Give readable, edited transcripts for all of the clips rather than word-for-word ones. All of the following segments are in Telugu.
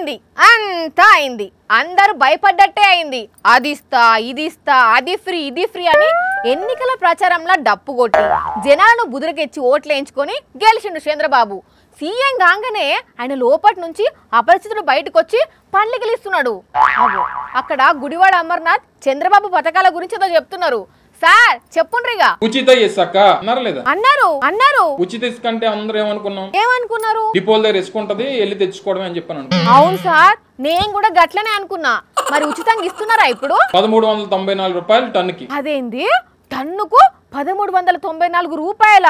అయింది, అంతా అయింది. అందరూ భయపడ్డట్టే అయింది. అది ఇస్తా, ఇది ఇస్తా, అది ఫ్రీ, ఇది ఫ్రీ అని ఎన్నికల ప్రచారంలో డప్పు కొట్టి జనాలను బుదిరకెచ్చి ఓట్లు వేయించుకొని గెలిచిండు చంద్రబాబు. సీఎం కాగానే ఆయన లోపటి నుంచి అపరిచితుడు బయటకు వచ్చి పండ్లు గెలుస్తున్నాడు. అక్కడ గుడివాడ అమర్నాథ్ చంద్రబాబు పథకాల గురించి ఏదో చెప్తున్నారు. సార్ చెప్పుండ్రిగా. ఉచిత ఇసుక అన్నారు లేదా? అన్నారు. ఉచిత ఇసుక అంటే అందరూ ఏమనుకున్నారు? డిపోల దగ్గర ఇసుక ఉంటది, వెళ్ళి తెచ్చుకోవడమే అని చెప్పాను. అవును సార్, నేను కూడా గట్లనే అనుకున్నా. మరి ఉచితంగా ఇస్తున్నారా ఇప్పుడు? 1394 రూపాయలు టన్నుకి. అదేంది, టన్నుకు 1394 రూపాయల?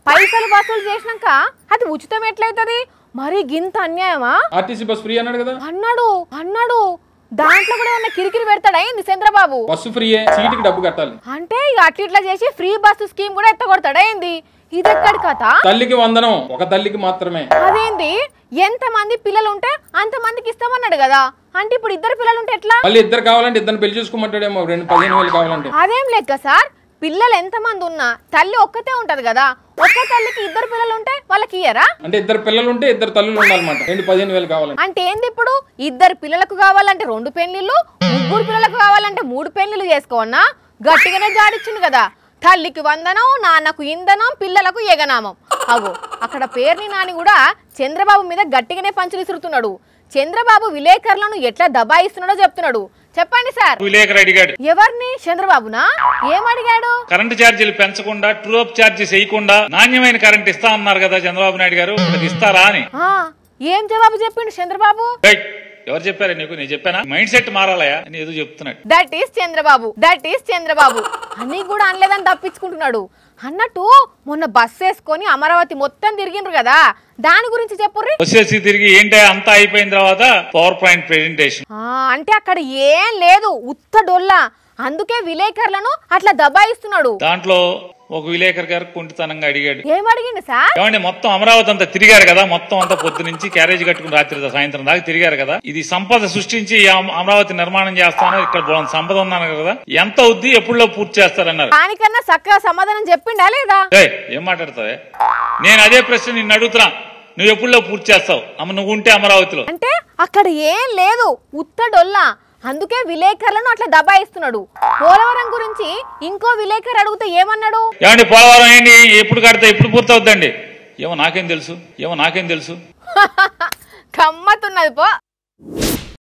పైసలు వసూలు చేసినాక అది ఉచితం ఎట్లయితది? మరి గింత అన్యాయమా? ఆర్టీసీ బస్ ఫ్రీ అన్నాడు కదా. అన్నాడు. దాంట్లో కూడా ఏమన్నా కిరికిరి పెడతాడా ఏంది చంద్రబాబు? బస్సు ఫ్రీ, సీటుకి డబ్బు కట్టాలి అంటే ఇక అట్లా చేసి ఫ్రీ బస్సు స్కీమ్ కూడా ఎత్తగొడతాడా ఏంది? ఇది ఎక్కడి కథ? తల్లికి వందనం ఒక తల్లికి మాత్రమే. అదేంది, ఎంత మంది పిల్లలు ఉంటే అంత మందికి ఇస్తామన్నాడు కదా. అంటే ఇప్పుడు ఇద్దరు పిల్లలు ఉంటే ఎట్లా? మళ్ళీ ఇద్దరు కావాలంటే ఇద్దరు పెళ్లి చూసుకోమంటాడేమో. 15,000 కావాలంటే. అదేం లెక్క సార్, పిల్లలు ఎంత మంది ఉన్నా తల్లి ఒక్కతే ఉంటది కదా. ఒక్క తల్లికి ఇద్దరు పిల్లలు ఉంటే వాళ్ళకి ఇయ్యరా? అంటే ఇద్దరు పిల్లలు ఉంటే ఇద్దరు తల్లులు ఉండాలన్నమాట. 15,000 కావాలంటే. అంటే ఏంది, ఇప్పుడు ఇద్దరు పిల్లలకు కావాలంటే 2 పెళ్లిళ్ళు, ముగ్గురు పిల్లలకు కావాలంటే 3 పెళ్లిళ్ళు చేసుకోవన్నా? గట్టిగానే జాడిచ్చింది కదా. తల్లికి వందనం, నాన్నకు ఇంధనం, పిల్లలకు ఎగనామం. అగో అక్కడ పేర్ని నాని కూడా చంద్రబాబు మీద గట్టిగానే పంచులు విసురుతున్నాడు. చంద్రబాబు విలేకరులను ఎట్లా దబాయిస్తున్నాడో చెప్తున్నాడు. చెప్పండి సార్. విలేకరు అడిగాడు. ఎవరిని? చంద్రబాబునా? ఏమడిగాడు? కరెంటు ఛార్జీలు పెంచకుండా, ట్రూ అప్ ఛార్జీస్ వేయకుండా నాణ్యమైన కరెంట్ ఇస్తా అన్నారు కదా చంద్రబాబు నాయుడు గారు, ఇస్తారా అని. ఏం జవాబు చెప్పిండు చంద్రబాబు? ఎవరు చెప్పారా నీకు? నేను చెప్పానా? మైండ్ సెట్ మారాలయా అని ఏదో చెప్తున్నాడు. దట్ ఈస్ చంద్రబాబు అని కూడా అనలేదని తప్పించుకుంటున్నాడు. అన్నట్టు మొన్న బస్ వేసుకొని అమరావతి మొత్తం తిరిగిండ్రు కదా, దాని గురించి చెప్పుర్రి. బస్సు తిరిగి ఏంటి అంతా అయిపోయిన తర్వాత పవర్ పాయింట్ ప్రెజెంటేషన్. అంటే అక్కడ ఏం లేదు, ఉత్త డొల్లా. అందుకే విలేకరులను అట్లా దబాయిస్తున్నాడు. దాంట్లో ఒక విలేకరు గారు కుంటితనంగా అడిగాడు. ఏమడిగిండు సార్? ఏమండి, మొత్తం అమరావతి అంతా తిరిగారు కదా, మొత్తం అంతా పొద్దు నుంచి క్యారేజ్ కట్టుకుని రాత్రి సాయంత్రం దాకా తిరిగారు కదా, ఇది సంపద సృష్టించి అమరావతి నిర్మాణం చేస్తాను, ఇక్కడ సంపద ఉన్నాను కదా, ఎంత అవుద్ది, ఎప్పుడులో పూర్తి చేస్తారన్నారు. దానికన్నా చక్కగా సమాధానం చెప్పిండా లేదా? ఏం మాట్లాడతావే? నేను అదే ప్రశ్న నిన్ను అడుగుతున్నా, నువ్వు ఎప్పుడులో పూర్తి చేస్తావు? నువ్వు ఉంటే అమరావతిలో. అంటే అక్కడ ఏం లేదు, ఉత్త డొల్లా. అందుకే విలేకరులను అట్లా దబాయిస్తున్నాడు. పోలవరం గురించి ఇంకో విలేకరు అడిగితే ఏమన్నాడు? ఏమండి, పోలవరం ఏంటి, ఎప్పుడు కడితే ఎప్పుడు పూర్తి అవుద్దండి? ఏమో నాకేం తెలుసు. గమ్మత్తున్నది పో.